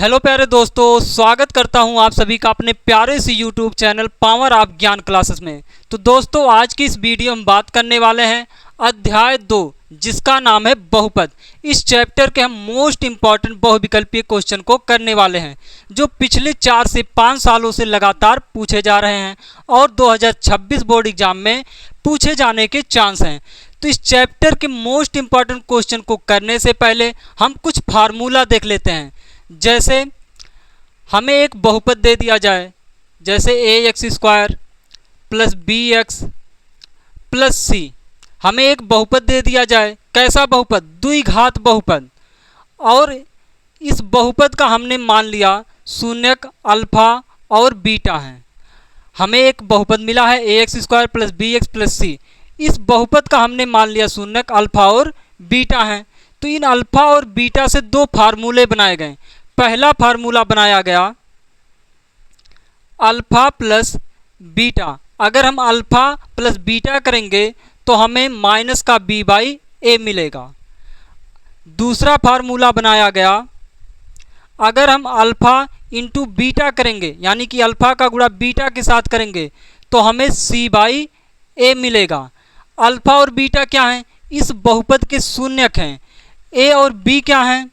Hello प्यारे दोस्तों, स्वागत करता हूं आप सभी का अपने प्यारे से यूट्यूब चैनल पावर ऑफ ज्ञान क्लासेस में। तो दोस्तों, आज की इस वीडियो में बात करने वाले हैं अध्याय 2, जिसका नाम है बहुपद। इस चैप्टर के हम मोस्ट इम्पॉर्टेंट बहुविकल्पीय क्वेश्चन को करने वाले हैं, जो पिछले 4 से 5 सालों से लगातार पूछे जा रहे हैं और 2026 बोर्ड एग्जाम में पूछे जाने के चांस हैं। तो इस चैप्टर के मोस्ट इम्पॉर्टेंट क्वेश्चन को करने से पहले हम कुछ फार्मूला देख लेते हैं। जैसे हमें एक बहुपद दे दिया जाए, जैसे ax² plus bx plus c। हमें एक बहुपद दे दिया जाए, कैसा बहुपद? द्विघात बहुपद। और इस बहुपद का हमने मान लिया शून्यक अल्फा और बीटा है। हमें एक बहुपद मिला है ax² plus bx plus c। इस बहुपद का हमने मान लिया शून्यक अल्फा और बीटा है। तो इन अल्फा और बीटा से दो फार्मूले बनाए गए। पहला फार्मूला बनाया गया अल्फा प्लस बीटा। अगर हम अल्फा प्लस बीटा करेंगे तो हमें माइनस का b बाई ए मिलेगा। दूसरा फार्मूला बनाया गया, अगर हम अल्फा इंटू बीटा करेंगे, यानी कि अल्फा का गुणा बीटा के साथ करेंगे, तो हमें c बाई ए मिलेगा। अल्फा और बीटा क्या हैं? इस बहुपद के शून्यक हैं। a और b क्या हैं?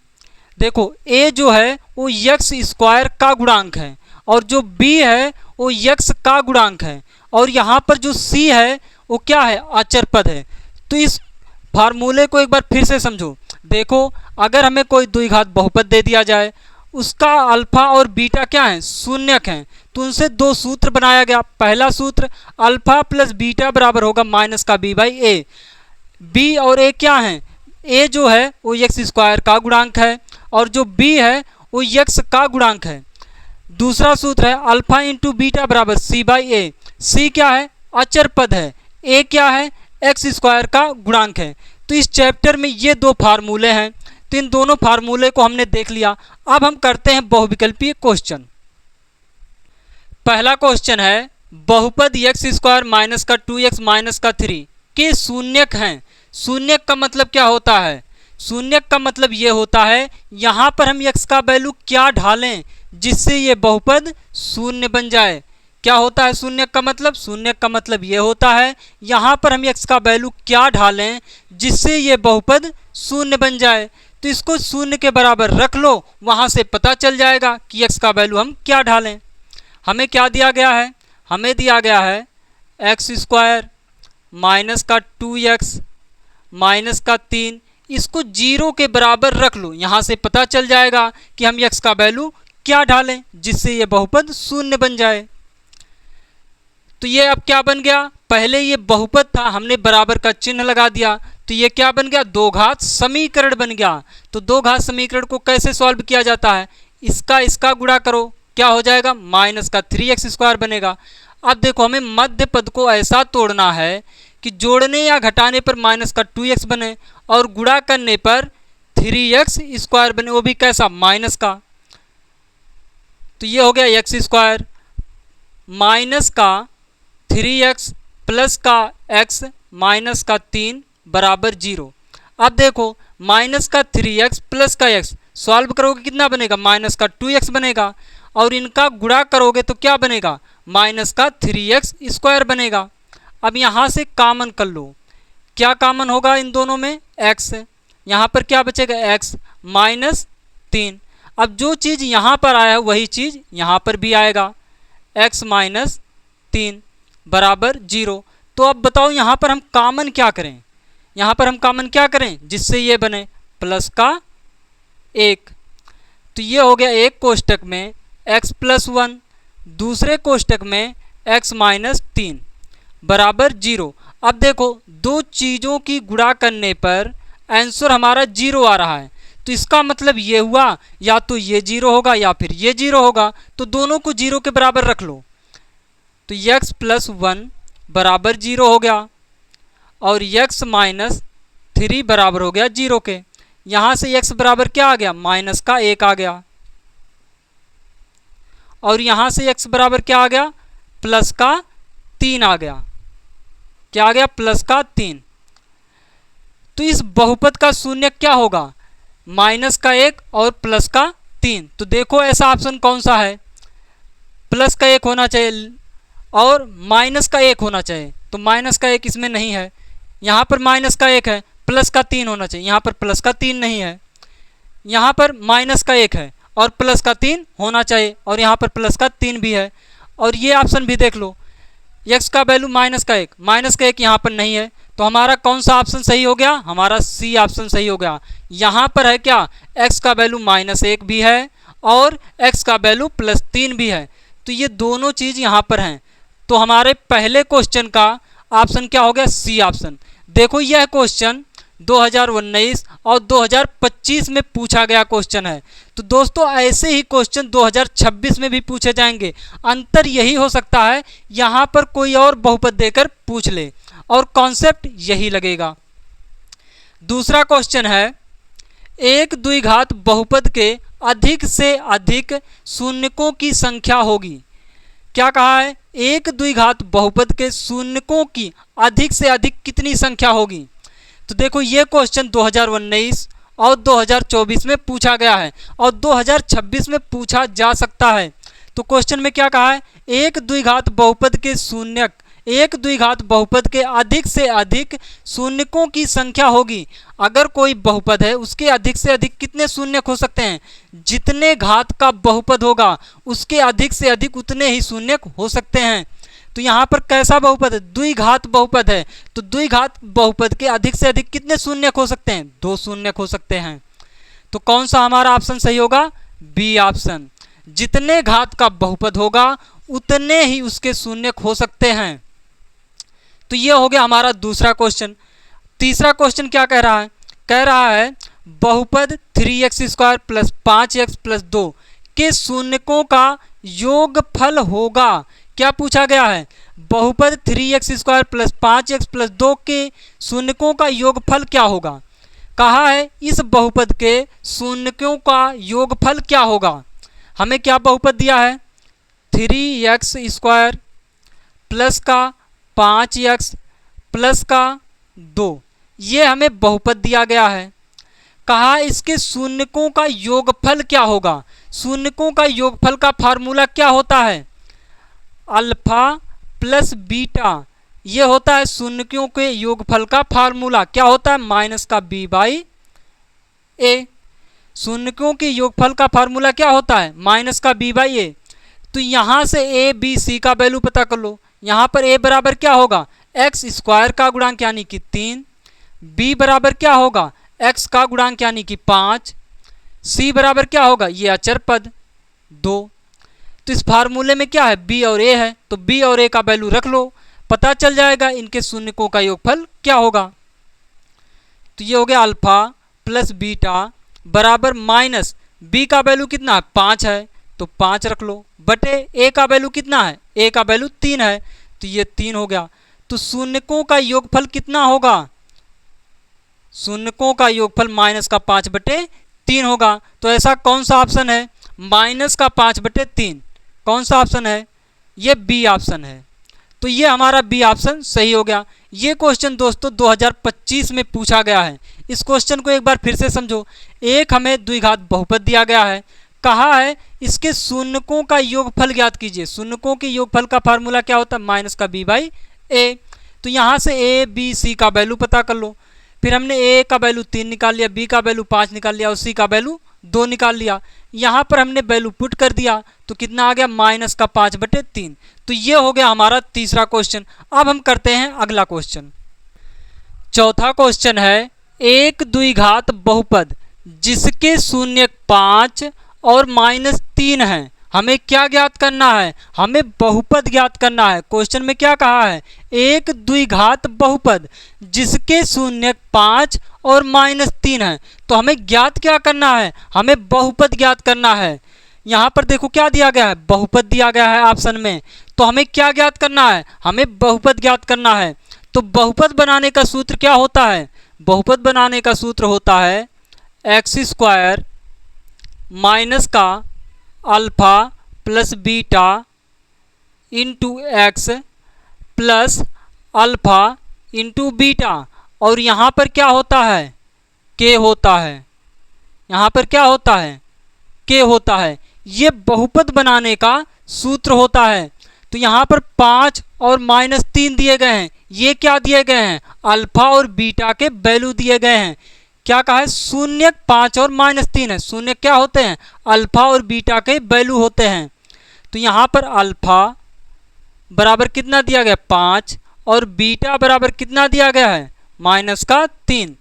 देखो, a जो है वो x² का गुणांक है और जो b है वो x का गुणांक है, और यहाँ पर जो c है वो क्या है? अचर पद है। तो इस फार्मूले को एक बार फिर से समझो। देखो, अगर हमें कोई द्विघात बहुपद दे दिया जाए, उसका अल्फा और बीटा क्या है? शून्यक हैं। तो उनसे दो सूत्र बनाया गया। पहला सूत्र, अल्फा प्लस बीटा बराबर होगा माइनस का b बाई ए। b और a क्या है? a जो है वो x² का गुणांक है और जो b है वो x का गुणांक है। दूसरा सूत्र है अल्फा इंटू बीटा बराबर c बाई ए। c क्या है? अचर पद है। a क्या है? x² का गुणांक है। तो इस चैप्टर में ये दो फार्मूले हैं। तो इन दोनों फार्मूले को हमने देख लिया। अब हम करते हैं बहुविकल्पीय क्वेश्चन। पहला क्वेश्चन है, बहुपद x² माइनस का 2x माइनस का 3 के शून्यक हैं। शून्यक का मतलब क्या होता है? शून्यक का मतलब ये होता है, यहाँ पर हम x का वैल्यू क्या ढालें जिससे ये बहुपद शून्य बन जाए। क्या होता है शून्यक का मतलब? शून्यक का मतलब ये होता है, यहाँ पर हम x का वैल्यू क्या ढालें जिससे ये बहुपद शून्य बन जाए। तो इसको शून्य के बराबर रख लो, वहाँ से पता चल जाएगा कि x का वैल्यू हम क्या ढालें। हमें क्या दिया गया है? हमें दिया गया है x² माइनस का 2x माइनस का 3। इसको 0 के बराबर रख लो, यहाँ से पता चल जाएगा कि हम x का वैल्यू क्या ढालें जिससे ये बहुपद शून्य बन जाए। तो ये अब क्या बन गया? पहले ये बहुपद था, हमने बराबर का चिन्ह लगा दिया, तो ये क्या बन गया? दो घात समीकरण बन गया। तो दो घात समीकरण को कैसे सॉल्व किया जाता है? इसका गुणा करो, क्या हो जाएगा? माइनस का 3x² बनेगा। अब देखो, हमें मध्य पद को ऐसा तोड़ना है कि जोड़ने या घटाने पर माइनस का 2x बने और गुणा करने पर 3x² बने, वो भी कैसा? माइनस का। तो ये हो गया x² माइनस का 3x प्लस का x माइनस का 3 बराबर 0। अब देखो, माइनस का 3x प्लस का x सॉल्व करोगे कितना बनेगा? माइनस का 2x बनेगा। और इनका गुणा करोगे तो क्या बनेगा? माइनस का 3x² बनेगा। अब यहाँ से कामन कर लो, क्या कामन होगा इन दोनों में? x। यहाँ पर क्या बचेगा? x minus 3। अब जो चीज़ यहाँ पर आया है वही चीज़ यहाँ पर भी आएगा, x माइनस 3 बराबर 0। तो अब बताओ, यहाँ पर हम कामन क्या करें? यहाँ पर हम कामन क्या करें जिससे ये बने? प्लस का 1। तो ये हो गया एक कोष्टक में x प्लस 1, दूसरे कोष्टक में x माइनस 3 बराबर 0। अब देखो, दो चीज़ों की गुणा करने पर आंसर हमारा 0 आ रहा है। तो इसका मतलब ये हुआ, या तो ये 0 होगा या फिर ये 0 होगा। तो दोनों को 0 के बराबर रख लो। तो x प्लस 1 बराबर 0 हो गया और x माइनस 3 बराबर हो गया 0 के। यहाँ से x बराबर क्या आ गया? माइनस का 1 आ गया। और यहाँ से x बराबर क्या आ गया? प्लस का 3 आ गया। क्या आ गया? प्लस का 3। तो इस बहुपद का शून्य क्या होगा? माइनस का 1 और प्लस का 3। तो देखो ऐसा ऑप्शन कौन सा है, प्लस का 1 होना चाहिए और माइनस का 1 होना चाहिए। तो माइनस का 1 इसमें नहीं है, यहाँ पर माइनस का 1 है, प्लस का 3 होना चाहिए, यहाँ पर प्लस का 3 नहीं है, यहाँ पर माइनस का 1 है और प्लस का 3 होना चाहिए और यहाँ पर प्लस का 3 भी है। और ये ऑप्शन भी देख लो, x का वैल्यू माइनस का 1 यहाँ पर नहीं है। तो हमारा कौन सा ऑप्शन सही हो गया, हमारा सी ऑप्शन सही हो गया। यहाँ पर है क्या, x का वैल्यू -1 भी है और x का वैल्यू +3 भी है। तो ये दोनों चीज़ यहाँ पर हैं। तो हमारे पहले क्वेश्चन का ऑप्शन क्या हो गया, सी ऑप्शन। देखो यह क्वेश्चन 2019 और 2025 में पूछा गया क्वेश्चन है। तो दोस्तों ऐसे ही क्वेश्चन 2026 में भी पूछे जाएंगे। अंतर यही हो सकता है यहाँ पर कोई और बहुपद देकर पूछ ले और कॉन्सेप्ट यही लगेगा। दूसरा क्वेश्चन है, एक द्विघात बहुपद के अधिक से अधिक शून्यकों की संख्या होगी। क्या कहा है, एक द्विघात बहुपद के शून्यकों की अधिक से अधिक कितनी संख्या होगी। तो देखो ये क्वेश्चन 2019 और 2024 में पूछा गया है और 2026 में पूछा जा सकता है। तो क्वेश्चन में क्या कहा है, एक द्विघात बहुपद के शून्यक, एक द्विघात बहुपद के अधिक से अधिक शून्यकों की संख्या होगी। अगर कोई बहुपद है उसके अधिक से अधिक कितने शून्यक हो सकते हैं, जितने घात का बहुपद होगा उसके अधिक से अधिक उतने ही शून्यक हो सकते हैं। तो यहाँ पर कैसा बहुपद है, द्विघात बहुपद है। तो द्विघात बहुपद के अधिक से अधिक कितने शून्यक हो सकते हैं, 2 शून्यक हो सकते हैं। तो कौन सा हमारा ऑप्शन सही होगा, बी ऑप्शन। जितने घात का बहुपद होगा उतने ही उसके शून्यक हो सकते हैं। तो ये हो गया हमारा दूसरा क्वेश्चन। तीसरा क्वेश्चन क्या कह रहा है, कह रहा है बहुपद 3x² + 5x + 2 के शून्यकों का योगफल होगा। क्या पूछा गया है, बहुपद 3x² + 5x + 2 के शून्यकों का योगफल क्या होगा। कहा है इस बहुपद के शून्यकों का योगफल क्या होगा। हमें क्या बहुपद दिया है, 3x² प्लस का 5x प्लस का 2, ये हमें बहुपद दिया गया है। कहा इसके शून्यकों का योगफल क्या होगा। शून्यकों का योगफल का फार्मूला क्या होता है, अल्फा प्लस बीटा, ये होता है शून्यकों के योगफल का फार्मूला। क्या होता है, -b/a। शून्यकों के योगफल का फार्मूला क्या होता है, -b/a। तो यहाँ से a b c का वैल्यू पता कर लो। यहाँ पर a बराबर क्या होगा, x² का गुणांक यानी कि 3, b बराबर क्या होगा, x का गुणांक यानी कि 5, c बराबर क्या होगा, ये अचर पद 2। तो इस फार्मूले में क्या है, b और a है। तो b और a का वैल्यू रख लो, पता चल जाएगा इनके शून्यकों का योगफल क्या होगा। तो ये हो गया अल्फा प्लस बीटा बराबर माइनस b का वैल्यू कितना है, 5 है, तो 5 रख लो, बटे a का वैल्यू कितना है, a का वैल्यू 3 है, तो ये 3 हो गया। तो शून्यकों का योगफल कितना होगा, शून्यकों का योगफल -5/3 होगा। तो ऐसा कौन सा ऑप्शन है, -5/3, कौन सा ऑप्शन है, ये बी ऑप्शन है। तो ये हमारा बी ऑप्शन सही हो गया। ये क्वेश्चन दोस्तों 2025 में पूछा गया है। इस क्वेश्चन को एक बार फिर से समझो। एक हमें द्विघात बहुपद दिया गया है, कहा है इसके शून्यकों का योगफल ज्ञात कीजिए। शून्यकों के योगफल का फार्मूला क्या होता है, -b/a। तो यहाँ से a b c का वैल्यू पता कर लो। फिर हमने a का वैल्यू 3 निकाल लिया, b का वैल्यू 5 निकाल लिया और c का वैल्यू 2 निकाल लिया। यहाँ पर हमने वैल्यू पुट कर दिया तो कितना आ गया, -5/3। तो ये हो गया हमारा तीसरा क्वेश्चन। अब हम करते हैं अगला क्वेश्चन। चौथा क्वेश्चन है, एक द्विघात बहुपद जिसके शून्यक 5 और -3 हैं, हमें क्या ज्ञात करना है, हमें बहुपद ज्ञात करना है। क्वेश्चन में क्या कहा है, एक द्विघात बहुपद जिसके शून्यक 5 और -3 हैं, तो हमें ज्ञात क्या करना है, हमें बहुपद ज्ञात करना है। यहाँ पर देखो क्या दिया गया है, बहुपद दिया गया है ऑप्शन में। तो हमें क्या ज्ञात करना है, हमें बहुपद ज्ञात करना है। तो बहुपद बनाने का सूत्र क्या होता है, बहुपद बनाने का सूत्र होता है x² माइनस का alpha plus beta into x plus alpha into beta, और यहाँ पर क्या होता है, k होता है। यहाँ पर क्या होता है, k होता है। ये बहुपद बनाने का सूत्र होता है। तो यहाँ पर 5 और -3 दिए गए हैं। ये क्या दिए गए हैं? अल्फा और बीटा के वैल्यू दिए गए हैं। क्या कहा है? शून्य, 5 और -3 है। शून्य क्या होते हैं? अल्फा और बीटा के वैल्यू होते हैं। तो यहाँ पर अल्फा बराबर कितना दिया गया? 5 और बीटा बराबर कितना दिया गया है? -3।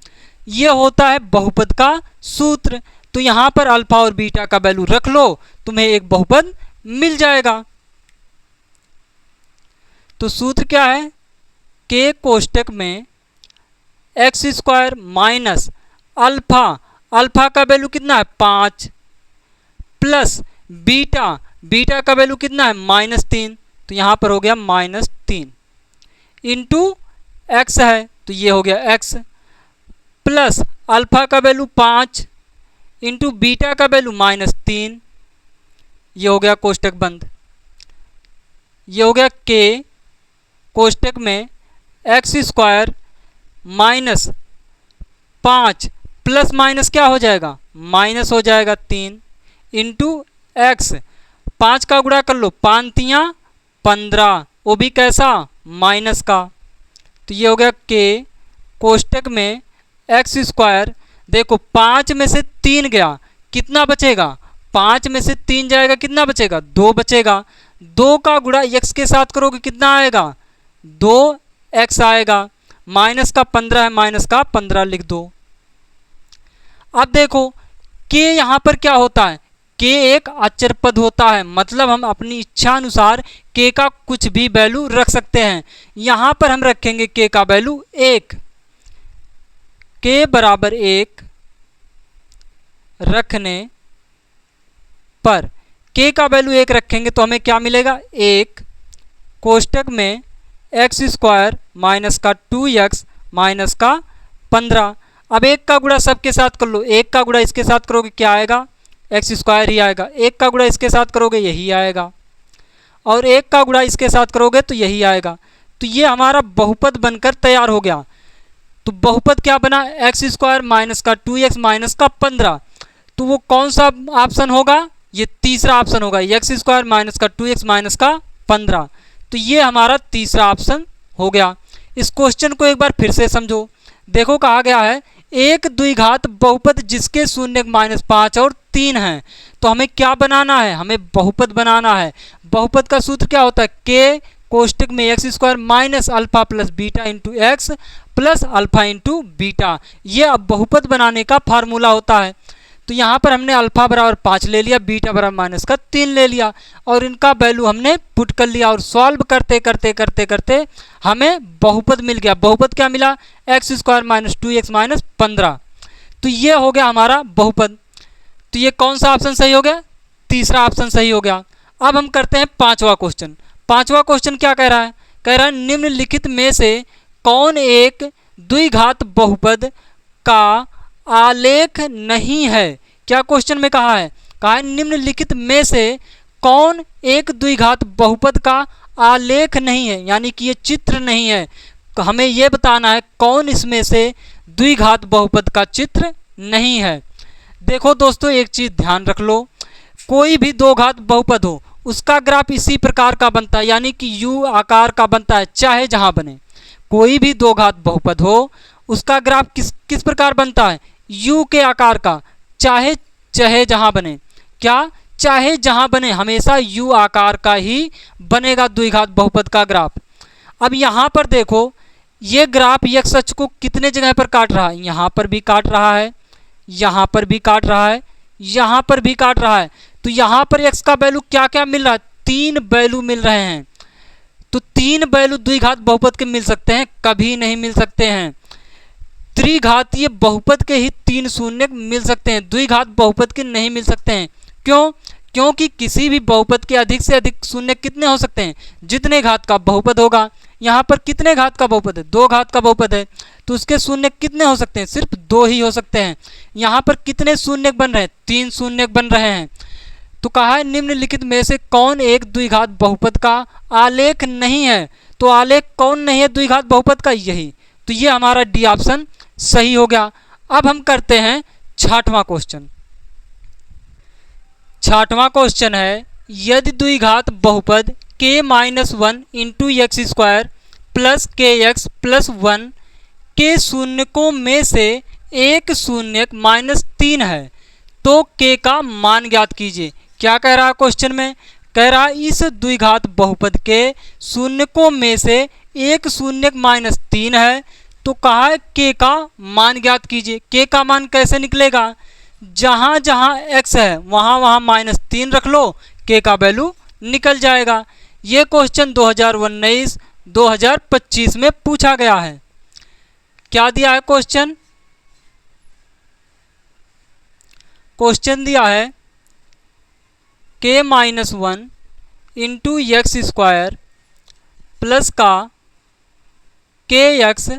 ये होता है बहुपद का सूत्र। तो यहाँ पर अल्फा और बीटा का वैल्यू रख लो, तुम्हें एक बहुपद मिल जाएगा। तो सूत्र क्या है? k कोष्टक में x² माइनस अल्फा, अल्फा का वैल्यू कितना है? 5 प्लस बीटा, बीटा का वैल्यू कितना है? -3। तो यहाँ पर हो गया -3 इंटू x है, तो ये हो गया x प्लस अल्फा का वैल्यू 5 इंटू बीटा का वैल्यू -3। ये हो गया कोष्टक बंद। ये हो गया k कोष्टक में x² माइनस 5 प्लस माइनस क्या हो जाएगा? माइनस हो जाएगा 3 इंटू x। 5 का गुणा कर लो, 5 तियाँ 15, वो भी कैसा? माइनस का। तो ये हो गया k कोष्टक में x²। देखो 5 में से 3 गया, कितना बचेगा? 5 में से 3 जाएगा, कितना बचेगा? 2 बचेगा। 2 का गुणा x के साथ करोगे कितना आएगा? 2x आएगा। माइनस का 15 है, माइनस का 15 लिख दो। अब देखो k यहाँ पर क्या होता है? k एक अचर पद होता है, मतलब हम अपनी इच्छा अनुसार k का कुछ भी वैल्यू रख सकते हैं। यहाँ पर हम रखेंगे k का वैल्यू 1। k बराबर 1 रखने पर k का वैल्यू 1 रखेंगे तो हमें क्या मिलेगा? 1 कोष्टक में x² माइनस का 2x माइनस का 15। अब 1 का गुणा सबके साथ कर लो, 1 का गुणा इसके साथ करोगे क्या आएगा? x² ही आएगा। 1 का गुणा इसके साथ करोगे यही आएगा, और 1 का गुणा इसके साथ करोगे तो यही आएगा। तो ये हमारा बहुपद बनकर तैयार हो गया। तो बहुपद क्या बना? x² माइनस का 2x माइनस का 15। तो वो कौन सा ऑप्शन होगा? ये तीसरा ऑप्शन होगा, x² माइनस का 2x माइनस का 15। तो ये हमारा तीसरा ऑप्शन हो गया। इस क्वेश्चन को एक बार फिर से समझो। देखो कहा गया है एक द्विघात बहुपद जिसके शून्य -5 और 3 हैं। तो हमें क्या बनाना है? हमें बहुपद बनाना है। बहुपद का सूत्र क्या होता है? k कोष्टक में x² minus alpha plus beta into x plus alpha into beta. ये अब बहुपद बनाने का फार्मूला होता है। तो यहाँ पर हमने अल्फा बराबर 5 ले लिया, बीटा बराबर -3 ले लिया, और इनका वैल्यू हमने पुट कर लिया, और सॉल्व करते करते करते करते हमें बहुपद मिल गया। बहुपद क्या मिला? x² minus 2x minus 15। तो ये हो गया हमारा बहुपद। तो ये कौन सा ऑप्शन सही हो गया? तीसरा ऑप्शन सही हो गया। अब हम करते हैं पांचवा क्वेश्चन। पांचवा क्वेश्चन क्या कह रहा है? कह रहा है निम्नलिखित में से कौन एक द्विघात बहुपद का आलेख नहीं है? क्या क्वेश्चन में कहा है? कहा है निम्नलिखित में से कौन एक द्विघात बहुपद का आलेख नहीं है, यानी कि ये चित्र नहीं है। तो हमें ये बताना है कौन इसमें से द्विघात बहुपद का चित्र नहीं है। देखो दोस्तों, एक चीज ध्यान रख लो, कोई भी दो घात बहुपद हो उसका ग्राफ इसी प्रकार का बनता है, यानी कि यू आकार का बनता है, चाहे जहां बने। कोई भी दो घात बहुपद हो उसका ग्राफ किस प्रकार बनता है? यू के आकार का, चाहे चाहे जहां बने। क्या? चाहे जहां बने, हमेशा यू आकार का ही बनेगा द्विघात बहुपद का ग्राफ। अब यहां पर देखो, ये ग्राफ x अक्ष को कितने जगह पर काट रहा है? यहां पर भी काट रहा है, यहां पर भी काट रहा है, यहां पर भी काट रहा है। तो यहां पर x का वैल्यू क्या क्या मिल रहा है? 3 वैल्यू मिल रहे हैं। तो 3 वैल्यू द्विघात बहुपद के मिल सकते हैं? कभी नहीं मिल सकते हैं। त्रिघातीय बहुपद के ही 3 शून्य मिल सकते हैं, द्विघात बहुपद के नहीं मिल सकते हैं। क्यों? क्योंकि किसी भी बहुपद के अधिक से अधिक शून्य कितने हो सकते हैं? जितने घात का बहुपद होगा। यहाँ पर कितने घात का बहुपद है? 2 घात का बहुपद है, तो उसके शून्य कितने हो सकते हैं? सिर्फ 2 ही हो सकते हैं। यहाँ पर कितने शून्य बन रहे हैं? 3 शून्य बन रहे हैं। तो कहा है निम्नलिखित में से कौन एक द्विघात बहुपद का आलेख नहीं है? तो आलेख कौन नहीं है द्विघात बहुपद का? यही। तो ये हमारा डी ऑप्शन सही हो गया। अब हम करते हैं 6वां क्वेश्चन। छठवां क्वेश्चन है, यदि द्विघात बहुपद k-1 into x square plus के एक्स प्लस 1 के शून्यकों में से एक शून्यक -3 है तो k का मान ज्ञात कीजिए। क्या कह रहा है क्वेश्चन में? कह रहा है इस द्विघात बहुपद के शून्यकों में से एक शून्यक -3 है तो कहा है k का मान ज्ञात कीजिए। k का मान कैसे निकलेगा? जहाँ जहाँ x है वहाँ वहाँ -3 रख लो, k का वैल्यू निकल जाएगा। ये क्वेश्चन 2019-2025 में पूछा गया है। क्या दिया है क्वेश्चन? क्वेश्चन दिया है k-1 into x square plus का के एक्स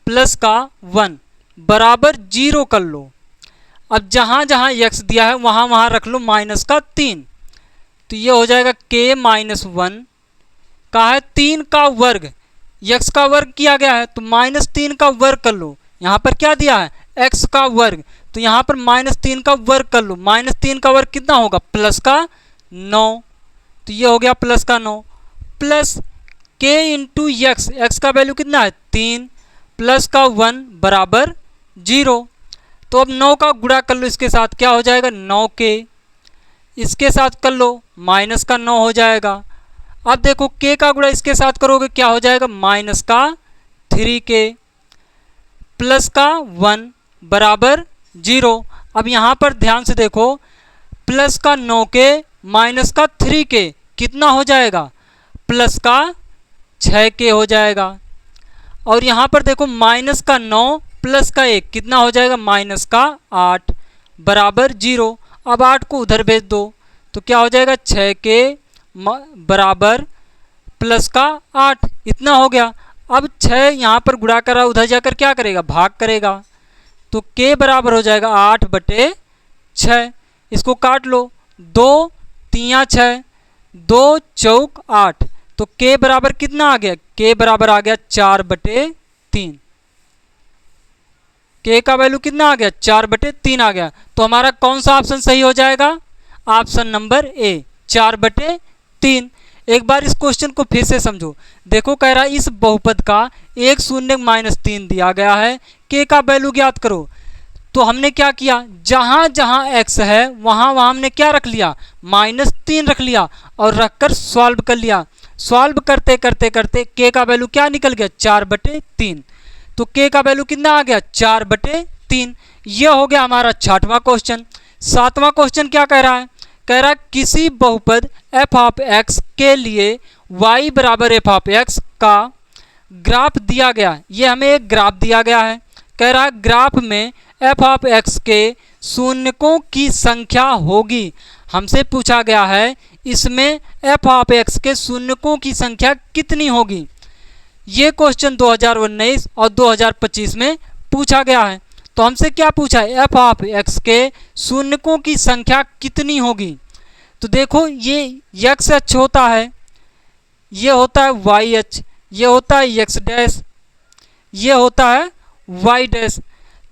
प्लस का 1 बराबर 0 कर लो। अब जहाँ जहाँ x दिया है वहाँ वहाँ रख लो -3, तो ये हो जाएगा k-1 का है 3 का वर्ग, x का वर्ग किया गया है तो -3 का वर्ग कर लो। यहाँ पर क्या दिया है? x का वर्ग, तो यहाँ पर -3 का वर्ग कर लो। -3 का वर्ग कितना होगा? प्लस का 9, तो ये हो गया प्लस का 9 plus k into x, x का वैल्यू कितना है? 3 प्लस का 1 बराबर 0। तो अब 9 का गुणा कर लो इसके साथ, क्या हो जाएगा? 9k, इसके साथ कर लो माइनस का 9 हो जाएगा। अब देखो k का गुणा इसके साथ करोगे क्या हो जाएगा? माइनस का 3k प्लस का 1 बराबर 0। अब यहाँ पर ध्यान से देखो, प्लस का 9k माइनस का 3k कितना हो जाएगा? प्लस का 6k हो जाएगा। और यहाँ पर देखो माइनस का 9 प्लस का 1 कितना हो जाएगा? माइनस का 8 बराबर 0। अब 8 को उधर भेज दो तो क्या हो जाएगा? 6k बराबर प्लस का 8, इतना हो गया। अब 6 यहाँ पर गुणा करा, उधर जाकर क्या करेगा? भाग करेगा, तो k बराबर हो जाएगा 8/6। इसको काट लो, 2 3 6, 2 चौक 8, तो k बराबर कितना आ गया? k बराबर आ गया 4/3। k का वैल्यू कितना आ गया? 4/3 आ गया। तो हमारा कौन सा ऑप्शन सही हो जाएगा? Option number A, 4/3। एक बार इस क्वेश्चन को फिर से समझो। देखो कह रहा है इस बहुपद का एक शून्य -3 दिया गया है, k का वैल्यू ज्ञात करो। तो हमने क्या किया? जहाँ जहाँ x है वहाँ वहाँ हमने क्या रख लिया? -3 रख लिया और रखकर सॉल्व कर लिया। सॉल्व करते करते करते k का वैल्यू क्या निकल गया? 4/3। तो k का वैल्यू कितना आ गया? 4/3। यह हो गया हमारा छठवां क्वेश्चन। सातवां क्वेश्चन क्या कह रहा है? कह रहा है किसी बहुपद f ऑफ x के लिए y बराबर f ऑफ x का ग्राफ दिया गया। ये हमें एक ग्राफ दिया गया है। कह रहा है ग्राफ में f ऑफ x के शून्यकों की संख्या होगी। हमसे पूछा गया है इसमें f ऑफ x के शून्यकों की संख्या कितनी होगी। ये क्वेश्चन 2019 और 2025 में पूछा गया है। तो हमसे क्या पूछा है? f ऑफ x के शून्यकों की संख्या कितनी होगी। तो देखो ये x अक्ष होता है, ये होता है y अक्ष, ये होता है x डैश, ये होता है y डैश।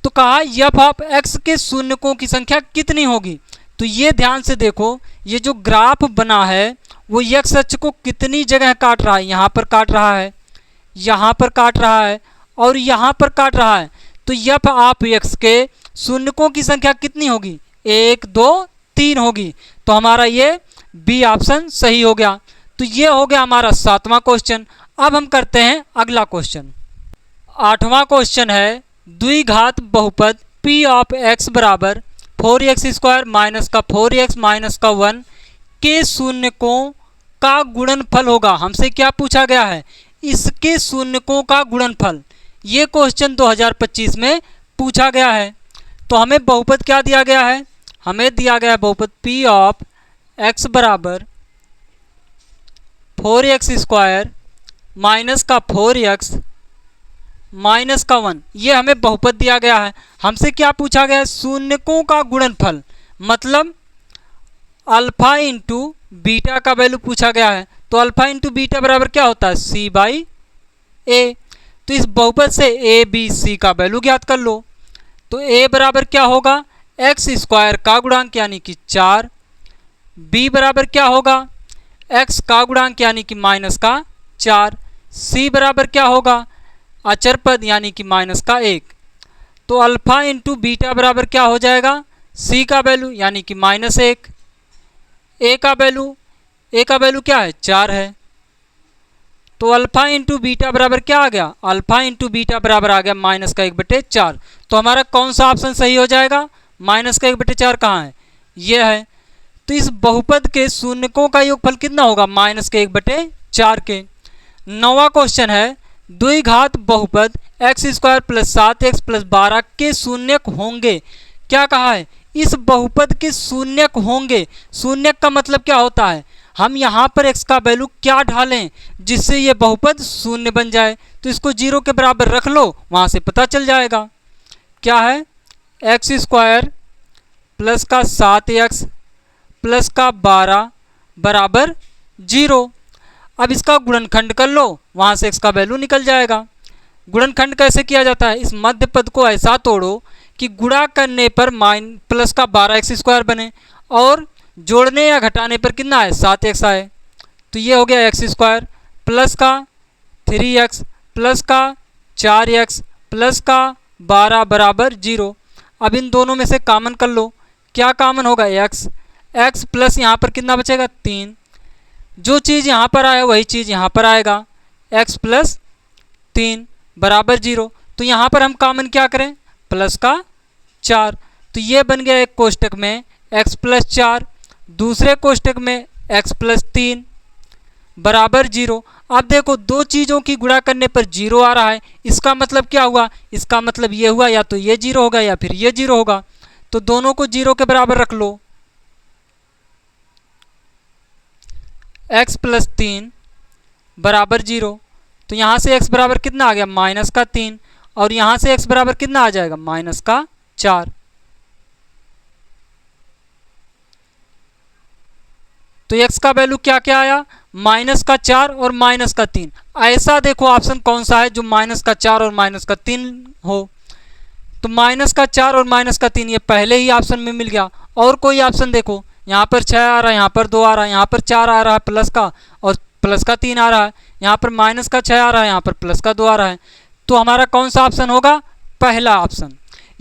तो कहा f ऑफ x के शून्यकों की संख्या कितनी होगी। तो ये ध्यान से देखो, ये जो ग्राफ बना है वो x अक्ष को कितनी जगह काट रहा है? यहाँ पर काट रहा है, यहाँ पर काट रहा है और यहाँ पर काट रहा है। तो f ऑफ x के शून्यकों की संख्या कितनी होगी? 1 2 3 होगी। तो हमारा ये बी ऑप्शन सही हो गया। तो ये हो गया हमारा सातवां क्वेश्चन। अब हम करते हैं अगला क्वेश्चन। आठवां क्वेश्चन है, द्विघात बहुपद p ऑफ x बराबर 4x² माइनस का 4x माइनस का 1 के शून्यकों का गुणनफल होगा। हमसे क्या पूछा गया है? इसके शून्यकों का गुणनफल। ये क्वेश्चन 2025 में पूछा गया है। तो हमें बहुपद क्या दिया गया है? हमें दिया गया है बहुपद p ऑफ x बराबर 4x² माइनस का 4x माइनस का 1। ये हमें बहुपद दिया गया है। हमसे क्या पूछा गया है? शून्यकों का गुणनफल, मतलब अल्फा इंटू बीटा का वैल्यू पूछा गया है। तो अल्फा इंटू बीटा बराबर क्या होता है? c/a। तो इस बहुपद से a b c का वैल्यू ज्ञात कर लो। तो a बराबर क्या होगा? x² का गुणांक यानी कि 4 b बराबर क्या होगा, x का गुणांक यानी कि माइनस का 4, c बराबर क्या होगा, अचर पद यानी कि माइनस का 1। तो अल्फा इंटू बीटा बराबर क्या हो जाएगा, c का वैल्यू यानी कि -1, a का वैल्यू क्या है, 4 है। तो अल्फा इंटू बीटा बराबर क्या आ गया, अल्फा इंटू बीटा बराबर आ गया -1/4। तो हमारा कौन सा ऑप्शन सही हो जाएगा, -1/4 कहाँ है, ये है। तो इस बहुपद के शून्यकों का योगफल कितना होगा, -1/4 के। 9वां क्वेश्चन है, द्विघात बहुपद x² + 7x + 12 के शून्यक होंगे। क्या कहा है, इस बहुपद के शून्यक होंगे। शून्यक का मतलब क्या होता है, हम यहाँ पर x का वैल्यू क्या ढालें जिससे ये बहुपद शून्य बन जाए। तो इसको 0 के बराबर रख लो, वहाँ से पता चल जाएगा। क्या है, x² + 7x + 12 बराबर 0। अब इसका गुणनखंड कर लो, वहाँ से x का वैल्यू निकल जाएगा। गुणनखंड कैसे किया जाता है, इस मध्य पद को ऐसा तोड़ो कि गुणा करने पर +12x² बने और जोड़ने या घटाने पर कितना है, 7x आए। तो ये हो गया x² + 3x + 4x + 12 बराबर 0। अब इन दोनों में से कॉमन कर लो, क्या कॉमन होगा, x प्लस यहाँ पर कितना बचेगा, 3। जो चीज़ यहाँ पर आया वही चीज़ यहाँ पर आएगा, x + 3 बराबर 0। तो यहाँ पर हम कॉमन क्या करें, प्लस का 4। तो ये बन गया एक कोष्टक में x + 4, दूसरे कोष्टक में x + 3 बराबर 0। अब देखो दो चीज़ों की गुणा करने पर 0 आ रहा है, इसका मतलब क्या हुआ, इसका मतलब ये हुआ या तो ये 0 होगा या फिर ये 0 होगा। तो दोनों को 0 के बराबर रख लो, x + 3 बराबर 0। तो यहाँ से x बराबर कितना आ गया, -3, और यहाँ से x बराबर कितना आ जाएगा, -4। तो x का वैल्यू क्या क्या आया, -4 और -3। ऐसा देखो ऑप्शन कौन सा है जो -4 और -3 हो। तो -4 और -3 ये पहले ही ऑप्शन में मिल गया। और कोई ऑप्शन देखो, यहाँ पर 6 आ रहा है, यहाँ पर 2 आ रहा है, यहाँ पर 4 आ रहा है प्लस का और प्लस का 3 आ रहा है, यहाँ पर -6 आ रहा है, यहाँ पर प्लस का 2 आ रहा है। तो हमारा कौन सा ऑप्शन होगा, पहला ऑप्शन।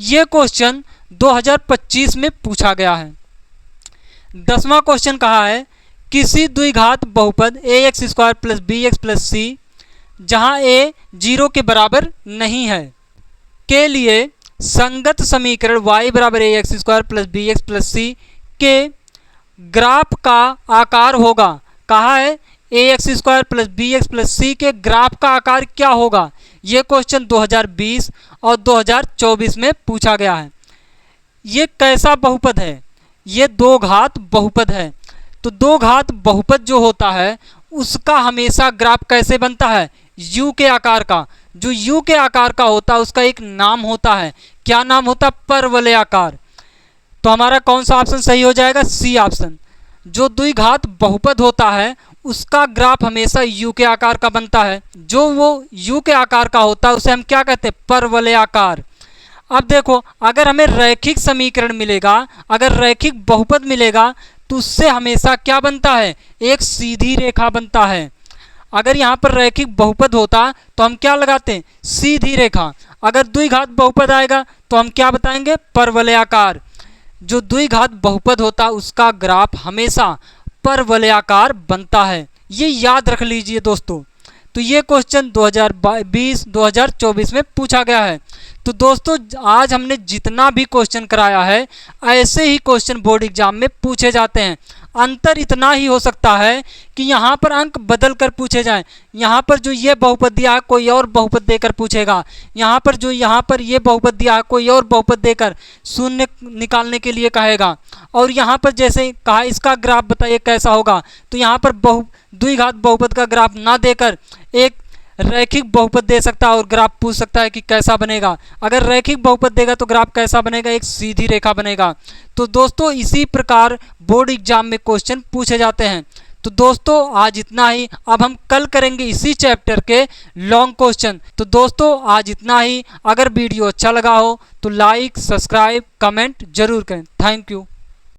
ये क्वेश्चन 2025 में पूछा गया है। 10वां क्वेश्चन कहा है, किसी द्विघात बहुपद ax² + bx + c जहाँ a 0 के बराबर नहीं है के लिए संगत समीकरण y = ax² + bx + c के ग्राफ का आकार होगा। कहा है ax² + bx + c के ग्राफ का आकार क्या होगा। ये क्वेश्चन 2020 और 2024 में पूछा गया है। ये कैसा बहुपद है, ये दो घात बहुपद है। तो दो घात बहुपद जो होता है उसका हमेशा ग्राफ कैसे बनता है, u के आकार का। जो u के आकार का होता है उसका एक नाम होता है, क्या नाम होता है, परवलय आकार। तो हमारा कौन सा ऑप्शन सही हो जाएगा, सी ऑप्शन। जो द्विघात बहुपद होता है उसका ग्राफ हमेशा u के आकार का बनता है। जो वो u के आकार का होता है उसे हम क्या कहते हैं, परवलय आकार। अब देखो अगर हमें रैखिक समीकरण मिलेगा, अगर रैखिक बहुपद मिलेगा तो उससे हमेशा क्या बनता है, एक सीधी रेखा बनता है। अगर यहाँ पर रैखिक बहुपद होता तो हम क्या लगाते हैं, सीधी रेखा। अगर द्विघात बहुपद आएगा तो हम क्या बताएंगे, परवलयाकार। जो द्विघात बहुपद होता है उसका ग्राफ हमेशा परवलयाकार बनता है, ये याद रख लीजिए दोस्तों। तो ये क्वेश्चन 2020-2024 में पूछा गया है। तो दोस्तों आज हमने जितना भी क्वेश्चन कराया है ऐसे ही क्वेश्चन बोर्ड एग्जाम में पूछे जाते हैं। अंतर इतना ही हो सकता है कि यहाँ पर अंक बदल कर पूछे जाएं। यहाँ पर जो ये बहुपद दिया है कोई और बहुपद देकर पूछेगा, यहाँ पर जो यहाँ पर ये बहुपद दिया है कोई और बहुपद देकर शून्य निकालने के लिए कहेगा। और यहाँ पर जैसे कहा इसका ग्राफ बताइए कैसा होगा, तो यहाँ पर द्विघात बहुपद का ग्राफ ना देकर एक रैखिक बहुपद दे सकता है और ग्राफ पूछ सकता है कि कैसा बनेगा। अगर रैखिक बहुपद देगा तो ग्राफ कैसा बनेगा, एक सीधी रेखा बनेगा। तो दोस्तों इसी प्रकार बोर्ड एग्जाम में क्वेश्चन पूछे जाते हैं। तो दोस्तों आज इतना ही, अब हम कल करेंगे इसी चैप्टर के लॉन्ग क्वेश्चन। तो दोस्तों आज इतना ही। अगर वीडियो अच्छा लगा हो तो लाइक, सब्सक्राइब, कमेंट जरूर करें। Thank you.